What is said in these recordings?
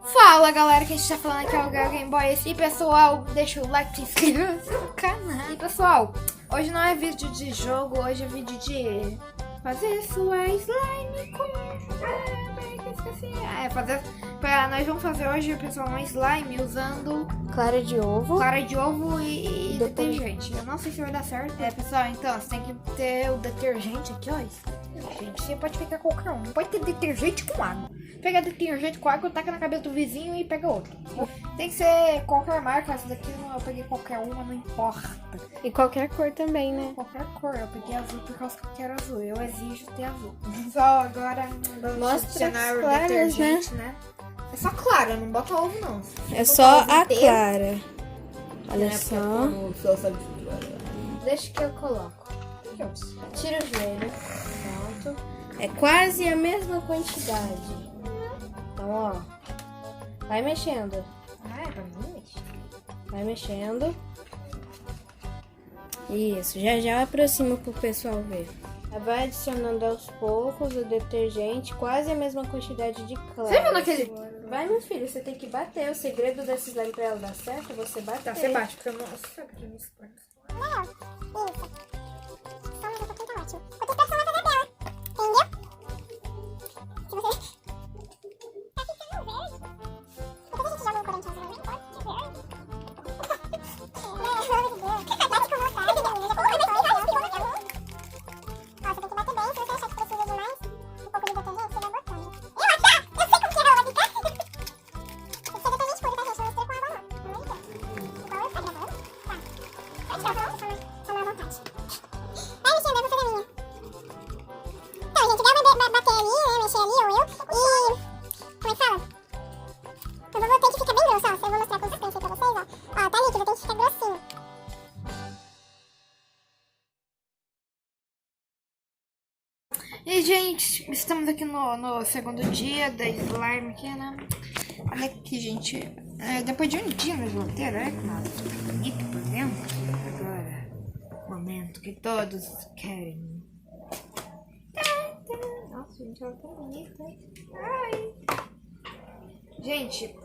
Fala galera, que a gente tá falando aqui é o Game Boy. E pessoal, deixa o like, se inscreva no canal. E pessoal, hoje não é vídeo de jogo, hoje é vídeo de fazer sua slime com... Nós vamos fazer hoje, pessoal, um slime usando clara de ovo e detergente. Eu não sei se vai dar certo. Pessoal, então você tem que ter o detergente aqui, ó. Gente, você pode pegar qualquer um. Não pode ter detergente com água. Pega detergente com água, taca na cabeça do vizinho e pega outro. Tem que ser qualquer marca. Essa daqui eu peguei qualquer uma, não importa. e qualquer cor também, né? Qualquer cor. Eu peguei azul por causa que eu quero azul. Eu exijo ter azul. Só agora vamos Mostra adicionar as o claras, detergente, né? É só clara, não bota ovo não. É só a clara. Olha só. Deixa que eu coloco. Tira o gelo. Pronto. É quase a mesma quantidade. Então, ó. Vai mexendo. Ah, é pra mim mexer. Vai mexendo. Isso. Já já aproxima pro pessoal ver. Vai adicionando aos poucos o detergente. Quase a mesma quantidade de clara. Você viu naquele... Vai, meu filho. Você tem que bater. O segredo desse slime pra ela dar certo é você bater. Tá, você bate, porque eu não sei o que me expõe. Não, isso. Só mais um pouquinho tá ótimo. Eu tô esperando fazer dela. Entendeu? Se você... Tá ficando verde. Depois a gente joga um corante azul, não pode? Que verde. Não, meu Deus. Bate com vontade. Já colocou mais dois, aí ficou muito bom. Ó, você tem que bater bem. Se você achar que precisa de mais um pouco de detergente, você vai botando. Eu sei como que é a rola ficar. Tem que ser detergente puro, tá, gente? Não mistura com água, não. Não é igual eu tá gravando. Tá. Pode tirar, tá? Só na vontade. Vai mexendo, eu vou fazer a minha. Então, gente, igual vai bater ali, né? Mexer ali, ou eu. E... como é que fala? Eu vou ter que ficar bem grosso, ó. Eu vou mostrar a consistência pra vocês, ó. Ó, tá líquido, tem que ficar grossinho. E, gente, estamos aqui no segundo dia da slime aqui, né? Olha aqui, gente. Depois de um dia na geladeira, olha que bonito por dentro. Agora, momento que todos querem. Nossa, gente, ela tá bonita. Ai. Gente,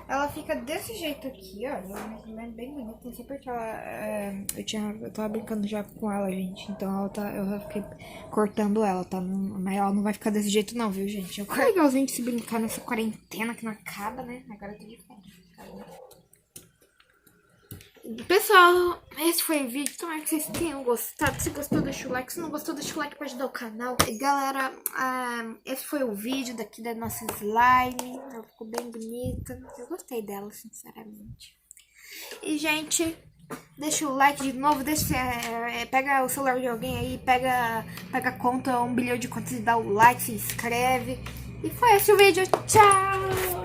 ela fica desse jeito aqui, ó. Ela é bem bonita. Não sei porque eu tava brincando já com ela, gente. Então eu já fiquei cortando ela, tá? Mas ela não vai ficar desse jeito não, viu, gente? É legalzinho de se brincar nessa quarentena que não acaba, né? Agora tá diferente. Pessoal, esse foi o vídeo. Tomara que vocês tenham gostado. Se gostou, deixa o like. Se não gostou, deixa o like pra ajudar o canal. E galera, esse foi o vídeo daqui da nossa slime. Ela ficou bem bonita. Eu gostei dela, sinceramente. E, gente, deixa o like de novo. Pega o celular de alguém aí. Pega a conta, 1 bilhão de contas e dá o like, se inscreve. E foi esse o vídeo. Tchau!